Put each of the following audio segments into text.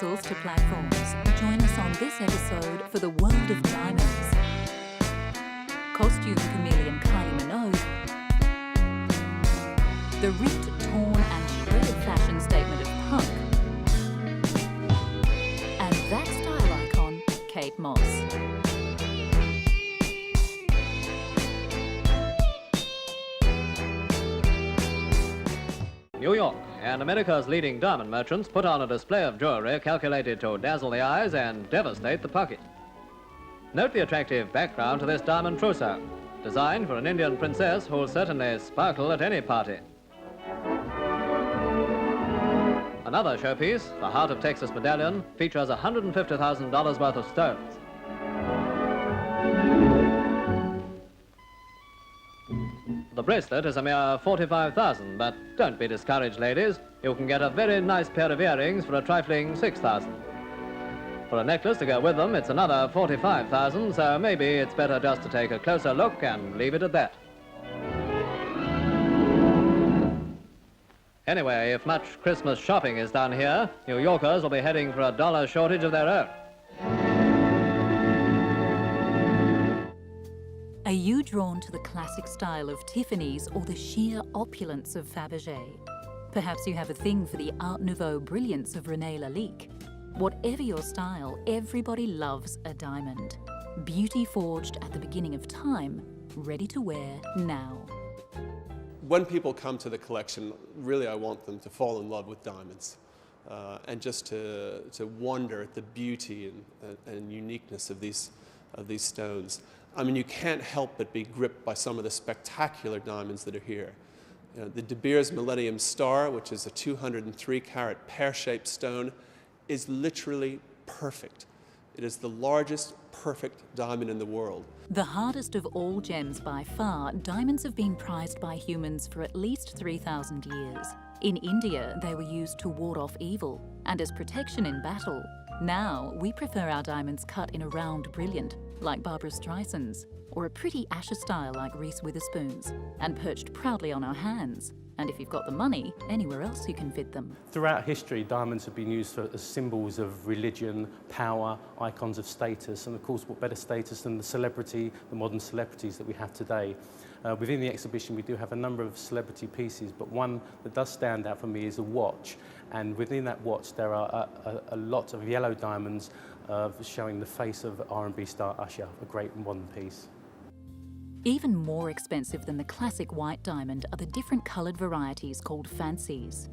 Plimsolls to platforms. Join us on this episode for the world of diamonds. Costume chameleon Kylie Minogue, the ripped, torn and shredded fashion statement of punk, and that style icon, Kate Moss. New York and America's leading diamond merchants put on a display of jewelry calculated to dazzle the eyes and devastate the pocket. Note the attractive background to this diamond trousseau, designed for an Indian princess who'll certainly sparkle at any party. Another showpiece, the Heart of Texas medallion, features $150,000 worth of stones. The bracelet is a mere $45,000, but don't be discouraged, ladies. You can get a very nice pair of earrings for a trifling $6,000. For a necklace to go with them, it's another $45,000, so maybe it's better just to take a closer look and leave it at that. Anyway, if much Christmas shopping is done here, New Yorkers will be heading for a dollar shortage of their own. Are you drawn to the classic style of Tiffany's or the sheer opulence of Fabergé? Perhaps you have a thing for the Art Nouveau brilliance of René Lalique. Whatever your style, everybody loves a diamond. Beauty forged at the beginning of time, ready to wear now. When people come to the collection, really I want them to fall in love with diamonds and just to wonder at the beauty and uniqueness of these stones. I mean, you can't help but be gripped by some of the spectacular diamonds that are here. You know, the De Beers Millennium Star, which is a 203-carat pear-shaped stone, is literally perfect. It is the largest perfect diamond in the world. The hardest of all gems by far, diamonds have been prized by humans for at least 3,000 years. In India, they were used to ward off evil and as protection in battle. Now, we prefer our diamonds cut in a round brilliant, like Barbra Streisand's, or a pretty Asher style like Reese Witherspoon's, and perched proudly on our hands. And if you've got the money, anywhere else you can fit them. Throughout history, diamonds have been used as symbols of religion, power, icons of status, and of course, what better status than the modern celebrities that we have today. Within the exhibition, we do have a number of celebrity pieces, but one that does stand out for me is a watch. And within that watch, there are a lot of yellow diamonds showing the face of R&B star Usher, a great modern piece. Even more expensive than the classic white diamond are the different coloured varieties called fancies.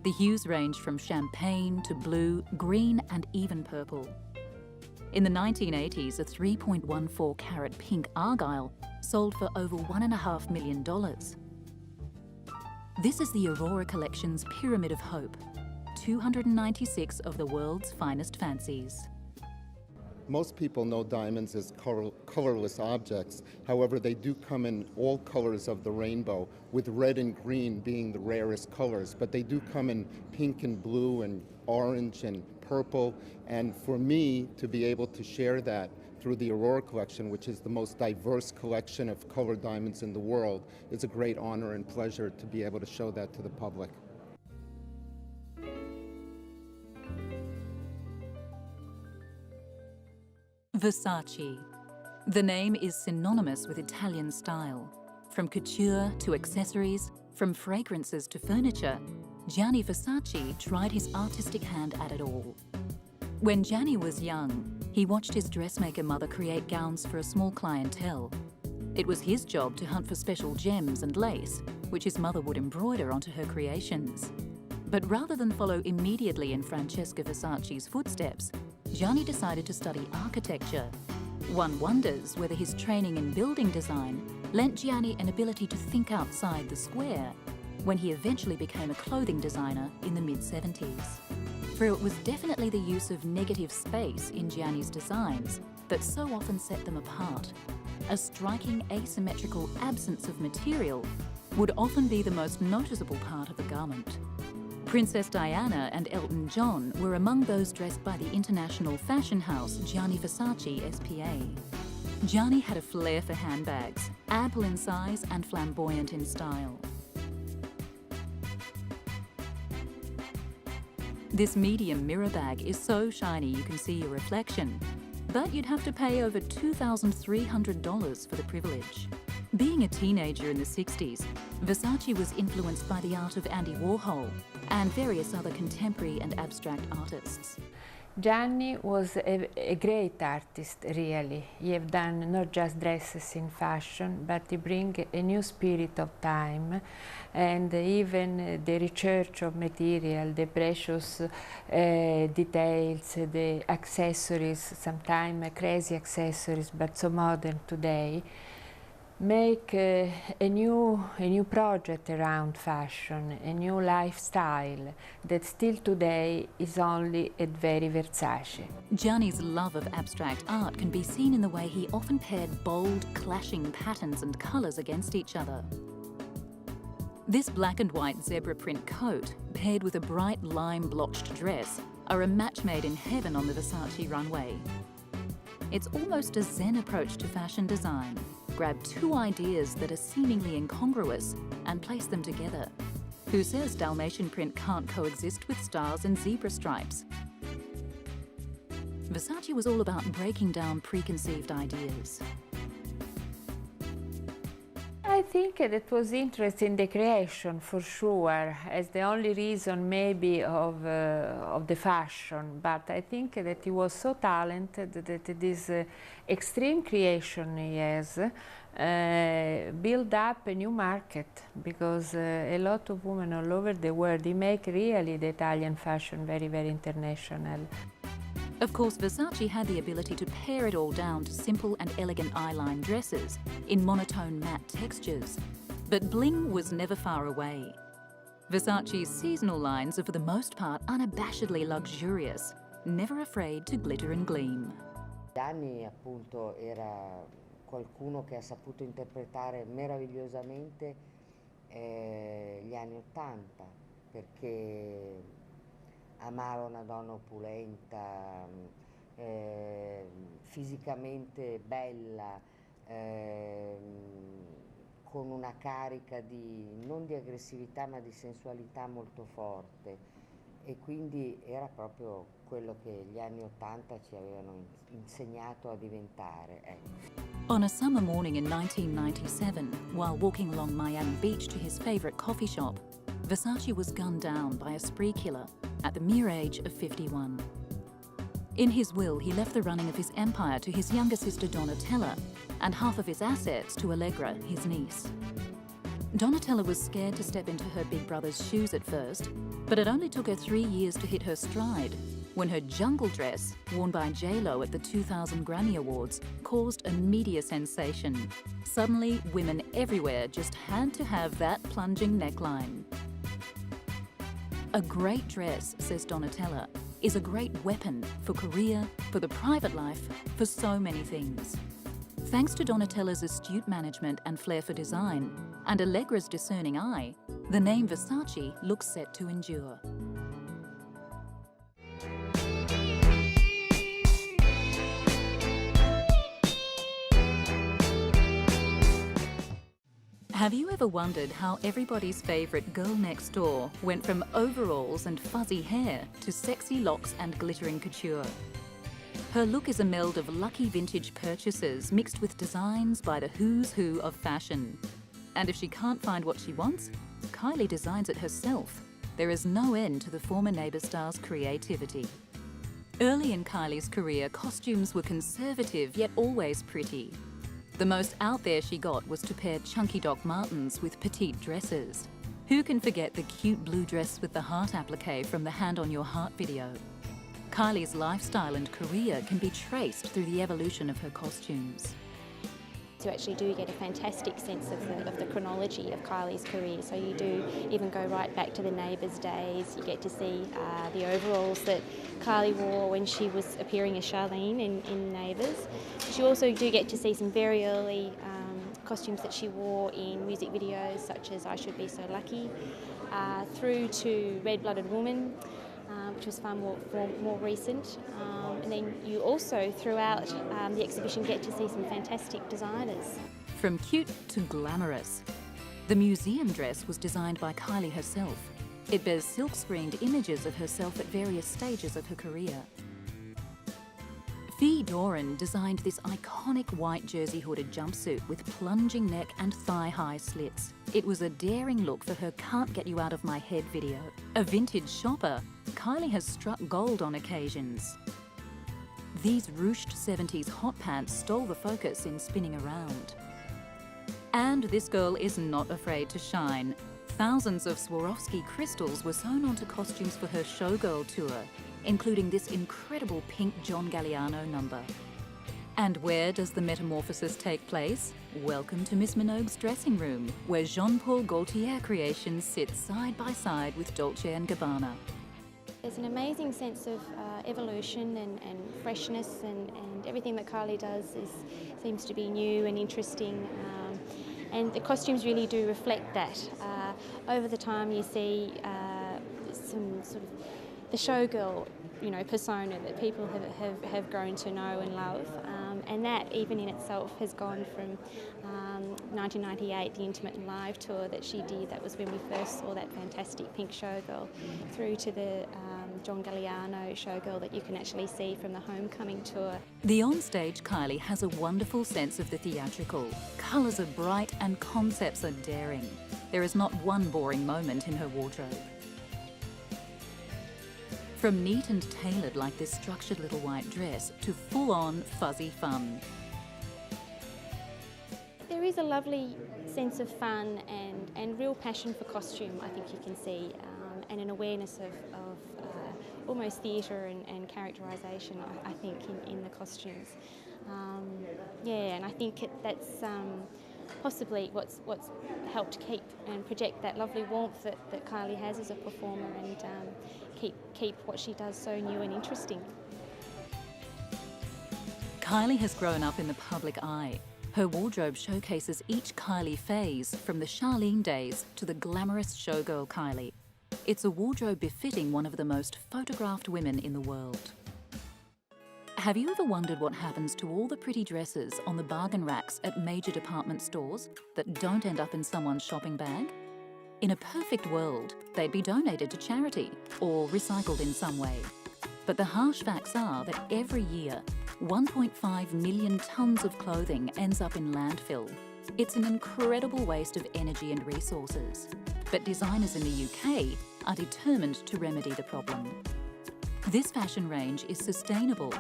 The hues range from champagne to blue, green and even purple. In the 1980s, a 3.14-carat pink argyle sold for over $1.5 million. This is the Aurora Collection's Pyramid of Hope, 296 of the world's finest fancies. Most people know diamonds as colorless objects. However, they do come in all colors of the rainbow, with red and green being the rarest colors. But they do come in pink and blue and orange and purple. And for me to be able to share that through the Aurora Collection, which is the most diverse collection of colored diamonds in the world, is a great honor and pleasure to be able to show that to the public. Versace. The name is synonymous with Italian style. From couture to accessories, from fragrances to furniture, Gianni Versace tried his artistic hand at it all. When Gianni was young, he watched his dressmaker mother create gowns for a small clientele. It was his job to hunt for special gems and lace, which his mother would embroider onto her creations. But rather than follow immediately in Francesca Versace's footsteps, Gianni decided to study architecture. One wonders whether his training in building design lent Gianni an ability to think outside the square when he eventually became a clothing designer in the mid-70s. For it was definitely the use of negative space in Gianni's designs that so often set them apart. A striking asymmetrical absence of material would often be the most noticeable part of a garment. Princess Diana and Elton John were among those dressed by the international fashion house Gianni Versace S.p.A. Gianni had a flair for handbags, ample in size and flamboyant in style. This medium mirror bag is so shiny you can see your reflection, but you'd have to pay over $2,300 for the privilege. Being a teenager in the 60s, Versace was influenced by the art of Andy Warhol and various other contemporary and abstract artists. Gianni was a great artist, really. He have done not just dresses in fashion, but he bring a new spirit of time, and even the research of material, the precious details, the accessories, sometimes crazy accessories, but so modern today, make a new project around fashion, a new lifestyle that still today is only at very Versace. Gianni's love of abstract art can be seen in the way he often paired bold, clashing patterns and colours against each other. This black and white zebra print coat, paired with a bright lime-blotched dress, are a match made in heaven on the Versace runway. It's almost a Zen approach to fashion design. Grab two ideas that are seemingly incongruous and place them together. Who says Dalmatian print can't coexist with stars and zebra stripes? Versace was all about breaking down preconceived ideas. I think that was interest in the creation, for sure, as the only reason maybe of the fashion. But I think that he was so talented that this extreme creation he has build up a new market, because a lot of women all over the world, they make really the Italian fashion very, very international. Of course, Versace had the ability to pare it all down to simple and elegant eyeline dresses in monotone matte textures. But bling was never far away. Versace's seasonal lines are for the most part unabashedly luxurious, never afraid to glitter and gleam. Gianni appunto era qualcuno che ha saputo interpretare meravigliosamente gli anni '80, perché amava una donna opulenta, fisicamente bella, con una carica non di aggressività ma di sensualità molto forte, e quindi era proprio quello che gli anni '80 ci avevano insegnato a diventare. On a summer morning in 1997, while walking along Miami Beach to his favorite coffee shop, Versace was gunned down by a spree killer at the mere age of 51. In his will, he left the running of his empire to his younger sister Donatella and half of his assets to Allegra, his niece. Donatella was scared to step into her big brother's shoes at first, but it only took her 3 years to hit her stride when her jungle dress, worn by J-Lo at the 2000 Grammy Awards, caused a media sensation. Suddenly, women everywhere just had to have that plunging neckline. A great dress, says Donatella, is a great weapon for career, for the private life, for so many things. Thanks to Donatella's astute management and flair for design, and Allegra's discerning eye, the name Versace looks set to endure. Have you ever wondered how everybody's favourite girl next door went from overalls and fuzzy hair to sexy locks and glittering couture? Her look is a meld of lucky vintage purchases mixed with designs by the who's who of fashion. And if she can't find what she wants, Kylie designs it herself. There is no end to the former Neighbour star's creativity. Early in Kylie's career, costumes were conservative yet always pretty. The most out there she got was to pair chunky Doc Martens with petite dresses. Who can forget the cute blue dress with the heart applique from the Hand on Your Heart video? Kylie's lifestyle and career can be traced through the evolution of her costumes. You actually do get a fantastic sense of the chronology of Kylie's career. So you do even go right back to the Neighbours days. You get to see the overalls that Kylie wore when she was appearing as Charlene in Neighbours. You also do get to see some very early costumes that she wore in music videos such as I Should Be So Lucky, through to Red-Blooded Woman, which was far more recent. And then you also, throughout the exhibition, get to see some fantastic designers. From cute to glamorous, the museum dress was designed by Kylie herself. It bears silk-screened images of herself at various stages of her career. Fee Doran designed this iconic white jersey-hooded jumpsuit with plunging neck and thigh-high slits. It was a daring look for her Can't Get You Out of My Head video. A vintage shopper, Kylie has struck gold on occasions. These ruched 70s hot pants stole the focus in spinning around. And this girl is not afraid to shine. Thousands of Swarovski crystals were sewn onto costumes for her Showgirl tour, including this incredible pink John Galliano number. And where does the metamorphosis take place? Welcome to Miss Minogue's dressing room, where Jean-Paul Gaultier creations sit side by side with Dolce & Gabbana. There's an amazing sense of evolution and freshness, and everything that Kylie does seems to be new and interesting. And the costumes really do reflect that. Over the time you see some sort of the showgirl, persona that people have grown to know and love. And that even in itself has gone from 1998, the Intimate and Live tour that she did, that was when we first saw that fantastic pink showgirl, through to the John Galliano showgirl that you can actually see from the Homecoming tour. The onstage Kylie has a wonderful sense of the theatrical. Colours are bright and concepts are daring. There is not one boring moment in her wardrobe. From neat and tailored like this structured little white dress to full-on fuzzy fun. There is a lovely sense of fun and real passion for costume, I think you can see, and an awareness of almost theatre and characterisation, I think, in the costumes. And I think that's possibly what's helped keep and project that lovely warmth that Kylie has as a performer, and keep what she does so new and interesting. Kylie has grown up in the public eye. Her wardrobe showcases each Kylie phase, from the Charlene days to the glamorous showgirl Kylie. It's a wardrobe befitting one of the most photographed women in the world. Have you ever wondered what happens to all the pretty dresses on the bargain racks at major department stores that don't end up in someone's shopping bag? In a perfect world, they'd be donated to charity or recycled in some way. But the harsh facts are that every year, 1.5 million tonnes of clothing ends up in landfill. It's an incredible waste of energy and resources. But designers in the UK are determined to remedy the problem. This fashion range is sustainable.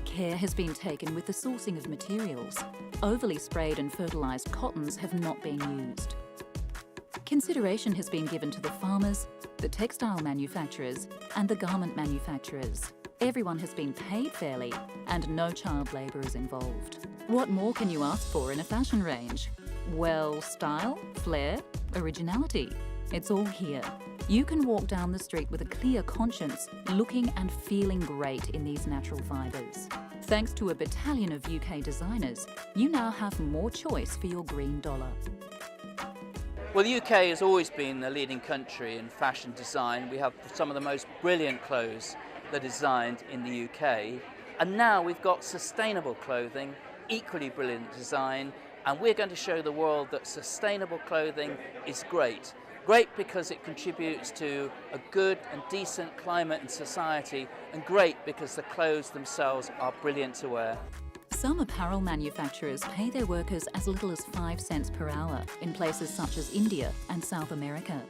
Care has been taken with the sourcing of materials. Overly sprayed and fertilised cottons have not been used. Consideration has been given to the farmers, the textile manufacturers and the garment manufacturers. Everyone has been paid fairly and no child labour is involved. What more can you ask for in a fashion range? Well, style, flair, originality. It's all here. You can walk down the street with a clear conscience, looking and feeling great in these natural fibres. Thanks to a battalion of UK designers, you now have more choice for your green dollar. Well, the UK has always been a leading country in fashion design. We have some of the most brilliant clothes that are designed in the UK. And now we've got sustainable clothing, equally brilliant design, and we're going to show the world that sustainable clothing is great. Great because it contributes to a good and decent climate and society, and great because the clothes themselves are brilliant to wear. Some apparel manufacturers pay their workers as little as 5 cents per hour in places such as India and South America.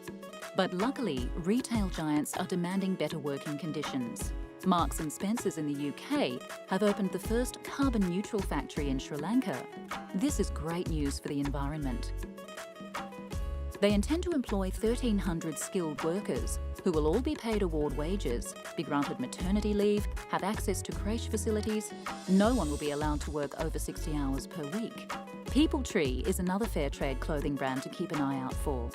But luckily, retail giants are demanding better working conditions. Marks & Spencer's in the UK have opened the first carbon-neutral factory in Sri Lanka. This is great news for the environment. They intend to employ 1,300 skilled workers who will all be paid award wages, be granted maternity leave, have access to creche facilities. No one will be allowed to work over 60 hours per week. People Tree is another fair trade clothing brand to keep an eye out for.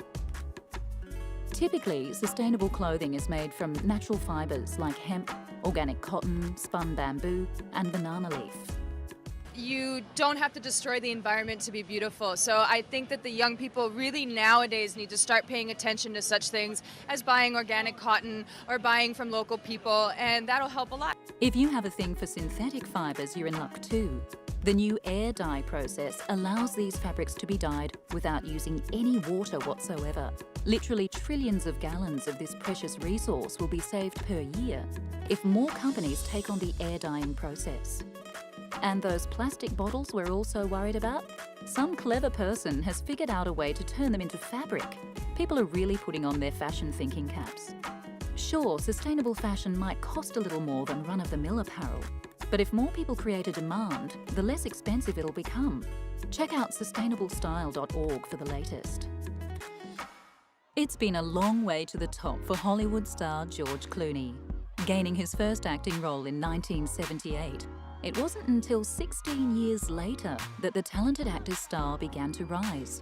Typically, sustainable clothing is made from natural fibres like hemp, organic cotton, spun bamboo and banana leaf. you don't have to destroy the environment to be beautiful. So I think that the young people really nowadays need to start paying attention to such things as buying organic cotton or buying from local people, and that'll help a lot. If you have a thing for synthetic fibres, you're in luck too. The new air dye process allows these fabrics to be dyed without using any water whatsoever. Literally trillions of gallons of this precious resource will be saved per year if more companies take on the air dyeing process. And those plastic bottles we're all so worried about? Some clever person has figured out a way to turn them into fabric. People are really putting on their fashion thinking caps. Sure, sustainable fashion might cost a little more than run-of-the-mill apparel, but if more people create a demand, the less expensive it'll become. Check out sustainablestyle.org for the latest. It's been a long way to the top for Hollywood star George Clooney. Gaining his first acting role in 1978, it wasn't until 16 years later that the talented actor's star began to rise.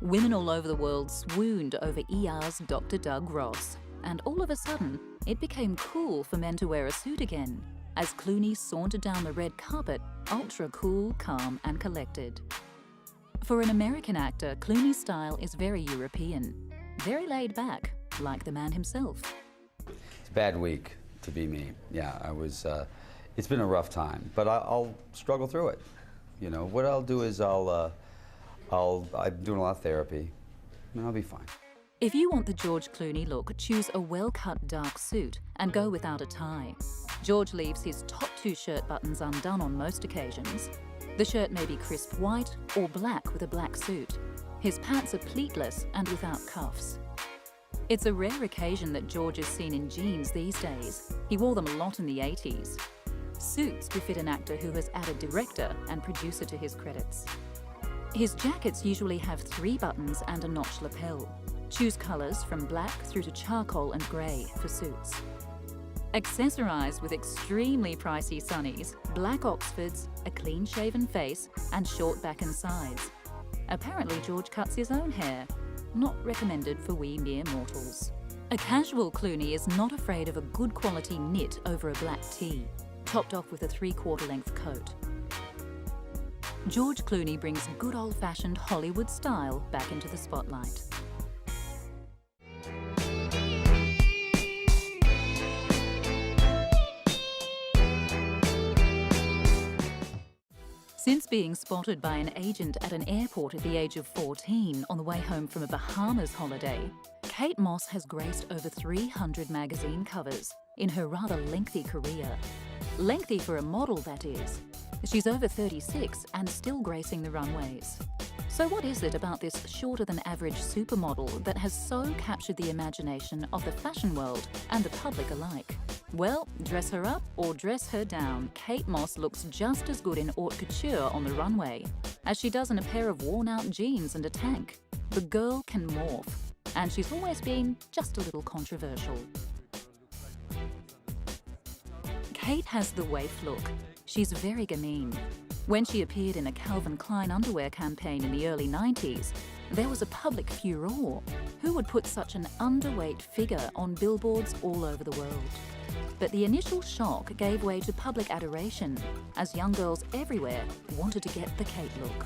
Women all over the world swooned over ER's Dr. Doug Ross, and all of a sudden, it became cool for men to wear a suit again, as Clooney sauntered down the red carpet, ultra cool, calm and collected. For an American actor, Clooney's style is very European, very laid back, like the man himself. It's a bad week to be me. Yeah, it's been a rough time, but I'll struggle through it. You know, what I'll do is I'm doing a lot of therapy, and I'll be fine. If you want the George Clooney look, choose a well-cut dark suit and go without a tie. George leaves his top two shirt buttons undone on most occasions. The shirt may be crisp white or black with a black suit. His pants are pleatless and without cuffs. It's a rare occasion that George is seen in jeans these days. He wore them a lot in the 80s. Suits befit an actor who has added director and producer to his credits. His jackets usually have 3 buttons and a notched lapel. Choose colours from black through to charcoal and grey for suits. Accessorised with extremely pricey sunnies, black Oxfords, a clean-shaven face and short back and sides. Apparently George cuts his own hair, not recommended for we mere mortals. A casual Clooney is not afraid of a good quality knit over a black tee, topped off with a 3/4 length coat. George Clooney brings good old-fashioned Hollywood style back into the spotlight. Since being spotted by an agent at an airport at the age of 14 on the way home from a Bahamas holiday, Kate Moss has graced over 300 magazine covers in her rather lengthy career. Lengthy for a model, that is. She's over 36 and still gracing the runways. So what is it about this shorter-than-average supermodel that has so captured the imagination of the fashion world and the public alike? Well, dress her up or dress her down, Kate Moss looks just as good in haute couture on the runway as she does in a pair of worn-out jeans and a tank. The girl can morph, and she's always been just a little controversial. Kate has the waif look. She's very gamine. When she appeared in a Calvin Klein underwear campaign in the early 90s, there was a public furore. Who would put such an underweight figure on billboards all over the world? But the initial shock gave way to public adoration, as young girls everywhere wanted to get the Kate look.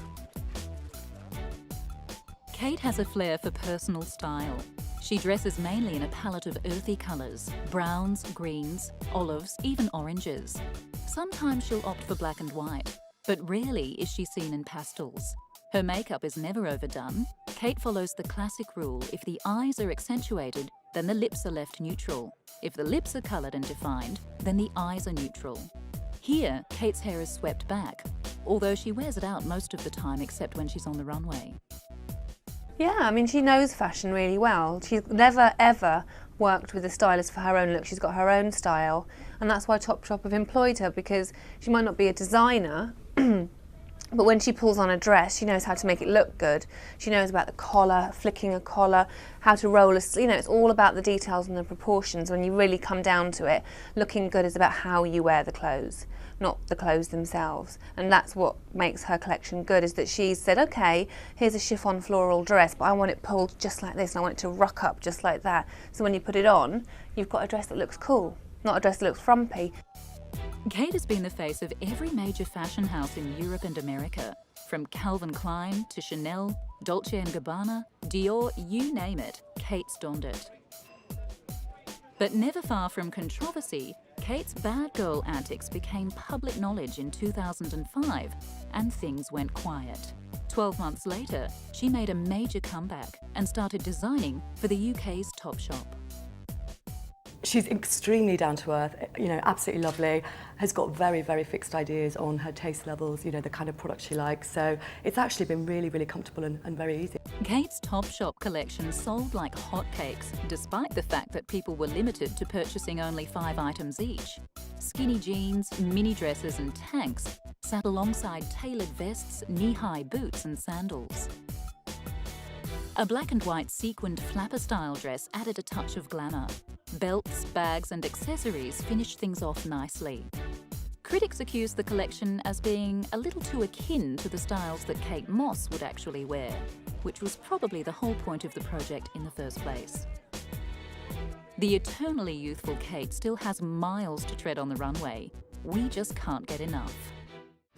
Kate has a flair for personal style. She dresses mainly in a palette of earthy colours, browns, greens, olives, even oranges. Sometimes she'll opt for black and white, but rarely is she seen in pastels. Her makeup is never overdone. Kate follows the classic rule: if the eyes are accentuated, then the lips are left neutral. If the lips are coloured and defined, then the eyes are neutral. Here, Kate's hair is swept back, although she wears it out most of the time except when she's on the runway. Yeah, I mean, she knows fashion really well. She's never, ever worked with a stylist for her own look. She's got her own style, and that's why Topshop have employed her, because she might not be a designer, but when she pulls on a dress, she knows how to make it look good. She knows about the collar, flicking a collar, how to roll a, it's all about the details and the proportions. When you really come down to it, looking good is about how you wear the clothes, not the clothes themselves. And that's what makes her collection good, is that she's said, okay, here's a chiffon floral dress, but I want it pulled just like this, and I want it to ruck up just like that. So when you put it on, you've got a dress that looks cool, not a dress that looks frumpy. Kate has been the face of every major fashion house in Europe and America, from Calvin Klein to Chanel, Dolce & Gabbana, Dior, you name it, Kate's donned it. But never far from controversy, Kate's bad girl antics became public knowledge in 2005, and things went quiet. 12 months later, she made a major comeback and started designing for the UK's Topshop. She's extremely down to earth, you know, absolutely lovely, has got very, very fixed ideas on her taste levels, you know, the kind of product she likes. So it's actually been really, really comfortable and very easy. Kate's Topshop collection sold like hotcakes, despite the fact that people were limited to purchasing only 5 items each. Skinny jeans, mini dresses and tanks sat alongside tailored vests, knee-high boots and sandals. A black and white sequined flapper-style dress added a touch of glamour. Belts, bags and accessories finished things off nicely. Critics accused the collection as being a little too akin to the styles that Kate Moss would actually wear, which was probably the whole point of the project in the first place. The eternally youthful Kate still has miles to tread on the runway. We just can't get enough.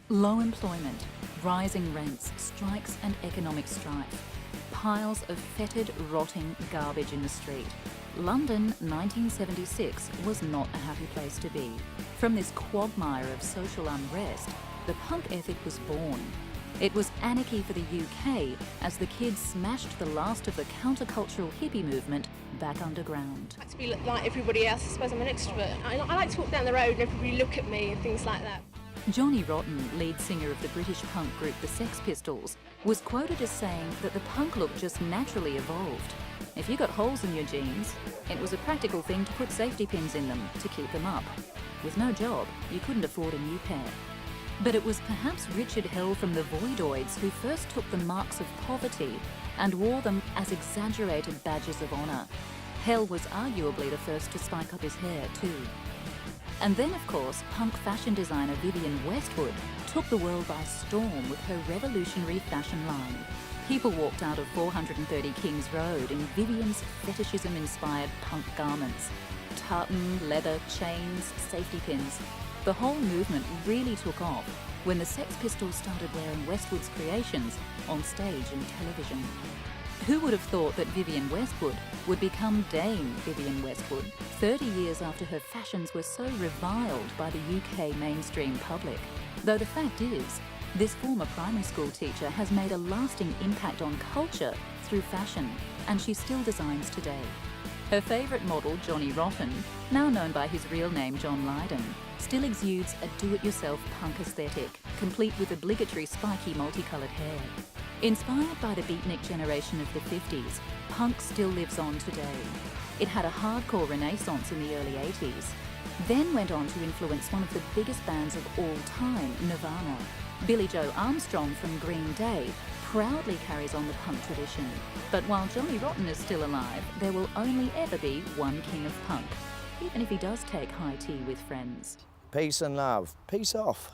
Low employment, rising rents, strikes and economic strife. Piles of fetid, rotting garbage in the street. London, 1976, was not a happy place to be. From this quagmire of social unrest, the punk ethic was born. It was anarchy for the UK as the kids smashed the last of the countercultural hippie movement back underground. I like to be like everybody else. I suppose I'm an extrovert. I like to walk down the road and everybody look at me and things like that. Johnny Rotten, lead singer of the British punk group the Sex Pistols, was quoted as saying that the punk look just naturally evolved. If you got holes in your jeans, it was a practical thing to put safety pins in them to keep them up. With no job, you couldn't afford a new pair. But it was perhaps Richard Hell from the Voidoids who first took the marks of poverty and wore them as exaggerated badges of honour. Hell was arguably the first to spike up his hair too. And then, of course, punk fashion designer Vivienne Westwood took the world by storm with her revolutionary fashion line. People walked out of 430 Kings Road in Vivienne's fetishism-inspired punk garments. Tartan, leather, chains, safety pins. The whole movement really took off when the Sex Pistols started wearing Westwood's creations on stage and television. Who would have thought that Vivienne Westwood would become Dame Vivienne Westwood 30 years after her fashions were so reviled by the UK mainstream public? Though the fact is, this former primary school teacher has made a lasting impact on culture through fashion, and she still designs today. Her favourite model, Johnny Rotten, now known by his real name John Lydon, still exudes a do-it-yourself punk aesthetic, complete with obligatory spiky multicoloured hair. Inspired by the beatnik generation of the 50s, punk still lives on today. It had a hardcore renaissance in the early 80s, then went on to influence one of the biggest bands of all time, Nirvana. Billie Joe Armstrong from Green Day proudly carries on the punk tradition. But while Johnny Rotten is still alive, there will only ever be one king of punk, even if he does take high tea with friends. Peace and love. Peace off.